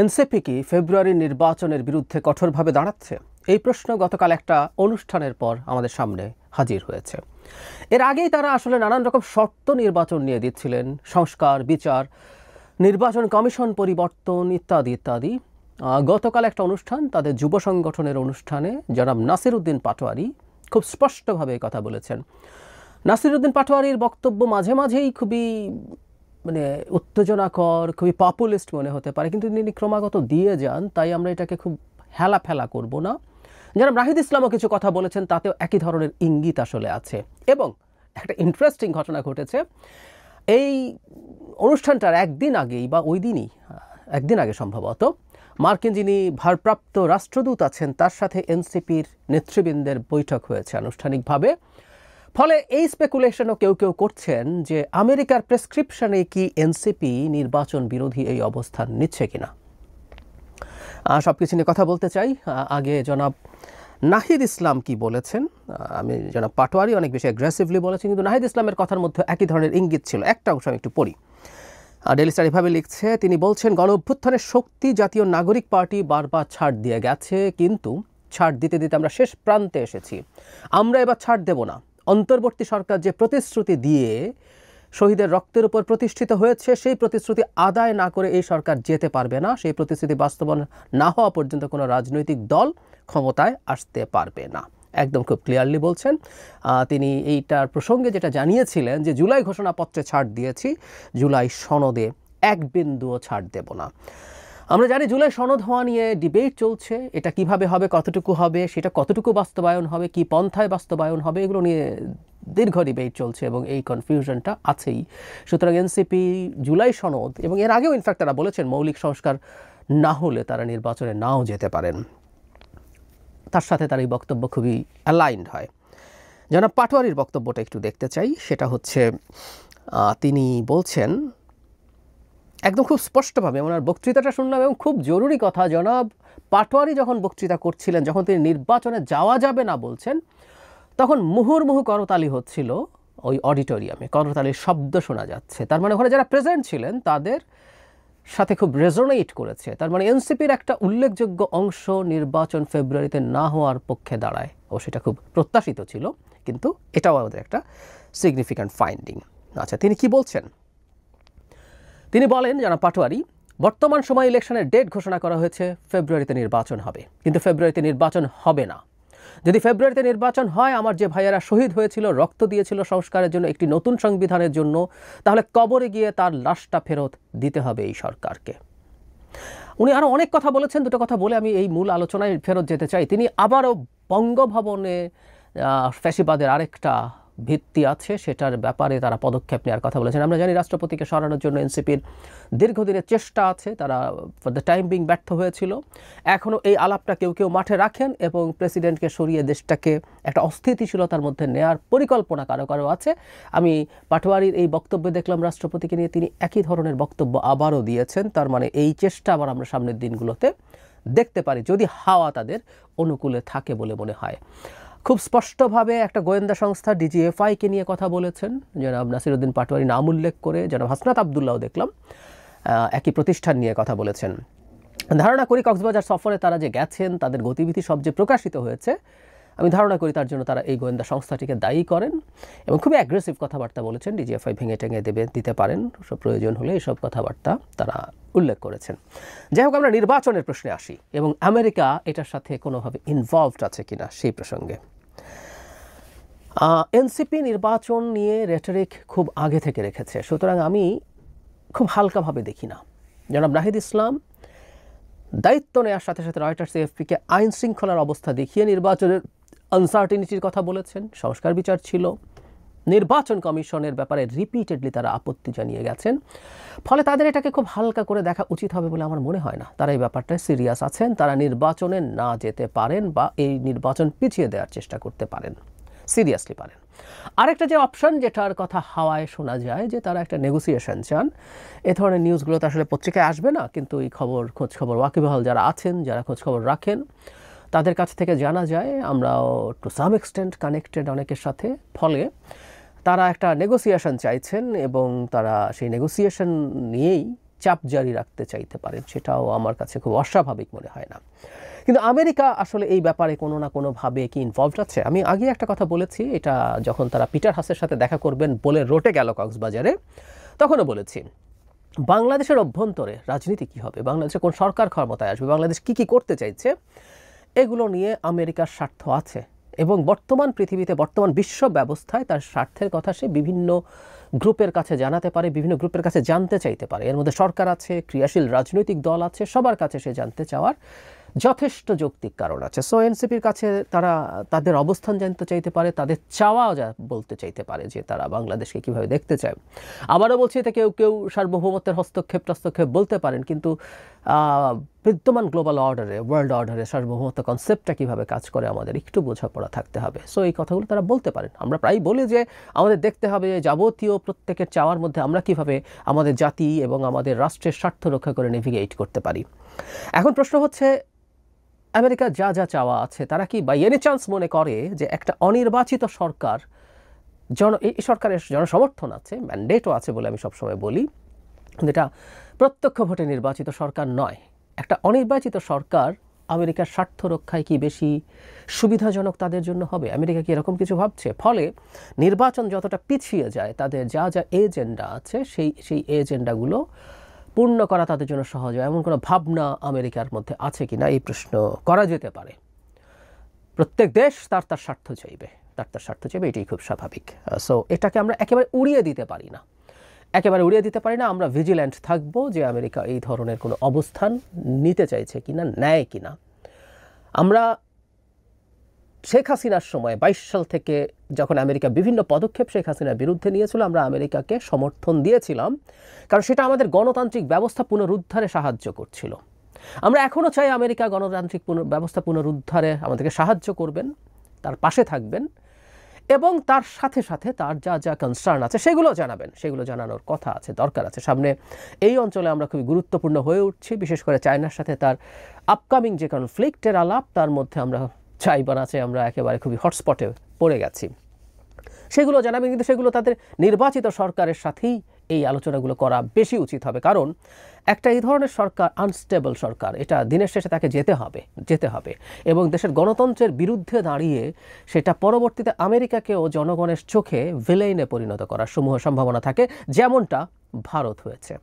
NCP কি ফেব্রুয়ারির নির্বাচনের বিরুদ্ধে কঠোরভাবে দাঁড়াচ্ছে? এই প্রশ্ন গতকাল একটা অনুষ্ঠানের পর আমাদের সামনে হাজির হয়েছে। এর আগেই তারা আসলে নানান রকম শর্ত নির্বাচন নিয়ে দিচ্ছিলেন, সংস্কার, বিচার, নির্বাচন কমিশন পরিবর্তন ইত্যাদি ইত্যাদি। গতকাল একটা অনুষ্ঠান, তাদের যুব সংগঠনের অনুষ্ঠানে জনাব নাসিরউদ্দিন পাটোয়ারি খুব স্পষ্টভাবে কথা বলেছেন। নাসিরউদ্দিন পাটোয়ারির বক্তব্য মাঝে মাঝেই খুবই উত্তেজনাকর, খুবই পপুলিস্ট মনে হতে পারে, কিন্তু তিনি ক্রমাগত দিয়ে যান, তাই আমরা এটাকে খুব হেলাফেলা করব না। জনাব নাহিদ ইসলামও কিছু কথা বলেছেন, তাতেও একই ধরনের ইঙ্গিত আসলে আছে। এবং একটা ইন্টারেস্টিং ঘটনা ঘটেছে। এই অনুষ্ঠানটার একদিন আগেই বা ওই দিনই, একদিন আগে সম্ভবত, মার্কিন যিনি ভারপ্রাপ্ত রাষ্ট্রদূত আছেন তার সাথে এনসিপির নেতৃবৃন্দের বৈঠক হয়েছে আনুষ্ঠানিকভাবে। ফলে এই স্পেকুলেশনও কেউ কেউ করছেন যে আমেরিকার প্রেসক্রিপশনে কি এনসিপি নির্বাচন বিরোধী এই অবস্থান নিচ্ছে কিনা। সব কিছু নিয়ে কথা বলতে চাই। আগে জনাব নাহিদ ইসলাম কি বলেছেন? আমি জনাব পাটোয়ারি অনেক বেশি অ্যাগ্রেসিভলি বলেছেন, কিন্তু নাহিদ ইসলামের কথার মধ্যে একই ধরনের ইঙ্গিত ছিল। একটা অংশ আমি একটু পড়ি। ডেইলি স্টার এভাবে লিখছে, তিনি বলছেন, গণ অভ্যুত্থানের শক্তি জাতীয় নাগরিক পার্টি বারবার ছাড় দিয়ে গেছে, কিন্তু ছাড় দিতে দিতে আমরা শেষ প্রান্তে এসেছি। আমরা এবার ছাড় দেব না। অন্তর্বর্তী সরকার যে প্রতিশ্রুতি দিয়ে শহীদের রক্তের উপর প্রতিষ্ঠিত হয়েছে, সেই প্রতিশ্রুতি আদায় না করে এই সরকার যেতে পারবে না। সেই প্রতিশ্রুতি বাস্তবায়ন না হওয়া পর্যন্ত কোনো রাজনৈতিক দল ক্ষমতায় আসতে পারবে না। একদম খুব ক্লিয়ারলি বলছেন। তিনি এইটার প্রসঙ্গে যেটা জানিয়েছিলেন যে জুলাই ঘোষণাপত্রে ছাড় দিয়েছি, জুলাই সনদে এক বিন্দুও ছাড় দেব না। আমরা জানি জুলাই সনদ হওয়া নিয়ে ডিবেট চলছে। এটা কিভাবে হবে, কতটুকু হবে, সেটা কতটুকু বাস্তবায়ন হবে, কি পন্থায় বাস্তবায়ন হবে, এগুলো নিয়ে দীর্ঘ ডিবেট চলছে এবং এই কনফিউশনটা আছেই। সুতরাং এনসিপি জুলাই সনদ, এবং এর আগেও ইনফ্যাক্ট তারা বলেছেন মৌলিক সংস্কার না হলে তারা নির্বাচনে নাও যেতে পারেন। তার সাথে তার এই বক্তব্য খুবই অ্যালাইন্ড হয়। জনাব পাটোয়ারির বক্তব্যটা একটু দেখতে চাই। সেটা হচ্ছে, তিনি বলছেন একদম খুব স্পষ্টভাবে, ওনার বক্তৃতাটা শুনলাম এবং খুব জরুরি কথা, জনাব পাটোয়ারি যখন বক্তৃতা করছিলেন, যখন তিনি নির্বাচনে যাওয়া যাবে না বলছেন, তখন মুহুর্মুহু করতালি হচ্ছিল ওই অডিটোরিয়ামে, করতালির শব্দ শোনা যাচ্ছে। তার মানে ওখানে যারা প্রেজেন্ট ছিলেন তাদের সাথে খুব রেজোনেট করেছে। তার মানে এনসিপির একটা উল্লেখযোগ্য অংশ নির্বাচন ফেব্রুয়ারিতে না হওয়ার পক্ষে দাঁড়ায়, ও সেটা খুব প্রত্যাশিত ছিল, কিন্তু এটাও আমাদের একটা সিগনিফিক্যান্ট ফাইন্ডিং। আচ্ছা, তিনি কি বলছেন? তিনি বলেন, জনাব পাটোয়ারি, বর্তমান সময় ইলেকশনের ডেট ঘোষণা করা হয়েছে, ফেব্রুয়ারিতে নির্বাচন হবে, কিন্তু ফেব্রুয়ারিতে নির্বাচন হবে না। যদি ফেব্রুয়ারিতে নির্বাচন হয়, আমার যে ভাইয়েরা শহীদ হয়েছিল, রক্ত দিয়েছিল সংস্কারের জন্য, একটি নতুন সংবিধানের জন্য, তাহলে কবরে গিয়ে তার লাশটা ফেরত দিতে হবে এই সরকারকে। উনি আরও অনেক কথা বলেছেন। দুটো কথা বলে আমি এই মূল আলোচনায় ফেরত যেতে চাই। তিনি আবারও বঙ্গভবনে ফ্যাসিবাদের আরেকটা ভিত্তি আছে, সেটার ব্যাপারে তারা পদক্ষেপ নেওয়ার কথা বলেছেন। আমরা জানি রাষ্ট্রপতিকে সরানোর জন্য এনসিপির দীর্ঘদিনের চেষ্টা আছে, তারা ফর দ্য টাইম বিং ব্যর্থ হয়েছিল। এখনও এই আলাপটা কেউ কেউ মাঠে রাখেন এবং প্রেসিডেন্টকে সরিয়ে দেশটাকে একটা অস্থিতিশীলতার মধ্যে নেওয়ার পরিকল্পনা কারো কারো আছে। আমি পাটোয়ারির এই বক্তব্যে দেখলাম রাষ্ট্রপতিকে নিয়ে তিনি একই ধরনের বক্তব্য আবারও দিয়েছেন। তার মানে এই চেষ্টা আবার আমরা সামনের দিনগুলোতে দেখতে পারি, যদি হাওয়া তাদের অনুকূলে থাকে বলে মনে হয়। খুব স্পষ্টভাবে একটা গোয়েন্দা সংস্থা ডিজিএফআইকে নিয়ে কথা বলেছেন জনাব নাসিরউদ্দিন পাটোয়ারি নাম উল্লেখ করে। জনাব হাসনাত আবদুল্লাহও দেখলাম একই প্রতিষ্ঠান নিয়ে কথা বলেছেন। ধারণা করি কক্সবাজার সফরে তারা যে গেছেন, তাদের গতিবিধি সব যে প্রকাশিত হয়েছে, আমি ধারণা করি তার জন্য তারা এই গোয়েন্দা সংস্থাটিকে দায়ী করেন এবং খুবই অ্যাগ্রেসিভ কথাবার্তা বলেছেন। ডিজিএফআই ভেঙে টেঙে দিতে পারেন, সব প্রয়োজন হলে এইসব কথাবার্তা তারা উল্লেখ করেছেন। যাই হোক, আমরা নির্বাচনের প্রশ্নে আসি এবং আমেরিকা এটার সাথে কোনোভাবে ইনভলভড আছে কিনা সেই প্রসঙ্গে। এনসিপি নির্বাচন নিয়ে রেটরিক খুব আগে থেকে রেখেছে, সুতরাং আমি খুব হালকাভাবে দেখি না। জনাব নাহিদ ইসলাম দায়িত্ব নেওয়ার সাথে সাথে রয়টার্স এএফপিকে আইন শৃঙ্খলার অবস্থা দেখিয়ে নির্বাচনের আনসার্টিনিটির কথা বলেছেন। সংস্কার বিচার ছিল, নির্বাচন কমিশনের ব্যাপারে রিপিটেডলি তারা আপত্তি জানিয়ে গেছেন। ফলে তাদের এটাকে খুব হালকা করে দেখা উচিত হবে বলে আমার মনে হয় না। তারা এই ব্যাপারটায় সিরিয়াস আছেন, তারা নির্বাচনে না যেতে পারেন বা এই নির্বাচন পিছিয়ে দেওয়ার চেষ্টা করতে পারেন, সিরিয়াসলি পারেন। আরেকটা যে অপশন, যেটার কথা হাওয়ায় শোনা যায়, যে তারা একটা নেগোসিয়েশন চান। এ ধরনের নিউজগুলো তো আসলে পত্রিকায় আসবে না, কিন্তু এই খোঁজখবর ওয়াকিবহাল যারা আছেন, যারা খোঁজখবর রাখেন, তাদের কাছ থেকে জানা যায়, আমরাও টু সাম এক্সটেন্ট কানেক্টেড অনেকের সাথে। ফলে তারা একটা নেগোসিয়েশন চাইছেন এবং তারা সেই নেগোসিয়েশন নিয়েই চাপ জারি রাখতে চাইতে পারেন, সেটাও আমার কাছে খুব অস্বাভাবিক মনে হয় না। কিন্তু আমেরিকা আসলে এই ব্যাপারে কোনো না কোনোভাবে কি ইনভলভড আছে? আমি আগে একটা কথা বলেছি, এটা যখন তারা পিটার হাসের সাথে দেখা করবেন বলে রটে গেল কক্সবাজারে, তখনও বলেছি বাংলাদেশের অভ্যন্তরে রাজনীতি কী হবে, বাংলাদেশে কোন সরকার ক্ষমতায় আসবে, বাংলাদেশ কী কী করতে চাইছে, এগুলো নিয়ে আমেরিকার স্বার্থ আছে। এবং বর্তমান পৃথিবীতে, বর্তমান বিশ্ব ব্যবস্থায় তার স্বার্থের কথা সে বিভিন্ন গ্রুপের কাছে জানাতে পারে, বিভিন্ন গ্রুপের কাছে জানতে চাইতে পারে। এর মধ্যে সরকার আছে, ক্রিয়াশীল রাজনৈতিক দল আছে, সবার কাছে সে জানতে চাওয়ার যথেষ্ট যৌক্তিক কারণ আছে। সো এনসিপির কাছে তারা তাদের অবস্থান জানতে চাইতে পারে, তাদের চাওয়াও বলতে চাইতে পারে যে তারা বাংলাদেশকে কীভাবে দেখতে চায়। আবারও বলছি, এতে কেউ কেউ সার্বভৌমত্বের হস্তক্ষেপ বলতে পারেন, কিন্তু বিদ্যমান গ্লোবাল অর্ডারে, ওয়ার্ল্ড অর্ডারে সার্বভৌমত্ব কনসেপ্টটা কীভাবে কাজ করে আমাদের একটু বোঝাপড়া থাকতে হবে। সো এই কথাগুলো তারা বলতে পারেন। আমরা প্রায় বলি যে আমাদের দেখতে হবে যাবতীয় প্রত্যেকের চাওয়ার মধ্যে আমরা কীভাবে আমাদের জাতি এবং আমাদের রাষ্ট্রের স্বার্থ রক্ষা করে নেভিগেট করতে পারি। এখন প্রশ্ন হচ্ছে, আমেরিকা যা যা চাওয়া আছে, তারা কি বাই এনি চান্স মনে করে যে একটা অনির্বাচিত সরকার, এই সরকারের জনসমর্থন আছে, ম্যান্ডেটও আছে বলে আমি সবসময় বলি, কিন্তু এটা প্রত্যক্ষ ভোটে নির্বাচিত সরকার নয়, একটা অনির্বাচিত সরকার আমেরিকার স্বার্থ রক্ষায় কি বেশি সুবিধাজনক তাদের জন্য হবে? আমেরিকা কি এরকম কিছু ভাবছে? ফলে নির্বাচন যতটা পিছিয়ে যায়, তাদের যা যা এজেন্ডা আছে সেই এজেন্ডাগুলো পূর্ণ করা তাদের জন্য সহজ হয়, এমন কোনো ভাবনা আমেরিকার মধ্যে আছে কিনা এই প্রশ্ন করা যেতে পারে। প্রত্যেক দেশ তার স্বার্থ চাইবে, এটাই খুব স্বাভাবিক। সো এটাকে আমরা একেবারে উড়িয়ে দিতে পারি না, আমরা ভিজিল্যান্ট থাকবো যে আমেরিকা এই ধরনের কোনো অবস্থান নিতে চাইছে কিনা, নেয় কিনা। আমরা শেখ হাসিনার সময় 22 সাল থেকে যখন আমেরিকা বিভিন্ন পদক্ষেপ শেখ হাসিনার বিরুদ্ধে নিয়েছিল, আমরা আমেরিকাকে সমর্থন দিয়েছিলাম, কারণ সেটা আমাদের গণতান্ত্রিক ব্যবস্থা পুনরুদ্ধারে সাহায্য করছিল। আমরা এখনও চাই আমেরিকা গণতান্ত্রিক ব্যবস্থা পুনরুদ্ধারে আমাদেরকে সাহায্য করবেন, তার পাশে থাকবেন, এবং তার সাথে সাথে তার যা যা কনসার্ন আছে সেগুলো জানাবেন, সেগুলো জানানোর কথা আছে, দরকার আছে। সামনে এই অঞ্চলে আমরা খুবই গুরুত্বপূর্ণ হয়ে উঠছি, বিশেষ করে চায়নার সাথে তার আপকামিং যে কনফ্লিক্টের আলাপ, তার মধ্যে আমরা চাইবার আছে, আমরা একেবারে খুবই হটস্পটে পড়ে গেছি, সেগুলো জানাবেন। কিন্তু সেগুলো তাদের নির্বাচিত সরকারের সাথেই এই আলোচনাগুলো করা বেশি উচিত হবে, কারণ একটা এই ধরনের সরকার আনস্টেবল সরকার, এটা দিনের শেষে তাকে যেতে হবে এবং দেশের গণতন্ত্রের বিরুদ্ধে দাঁড়িয়ে সেটা পরবর্তীতে আমেরিকাকেও জনগণের চোখে ভিলেইনে পরিণত করার সমূহ সম্ভাবনা থাকে, যেমনটা ভারত হয়েছে।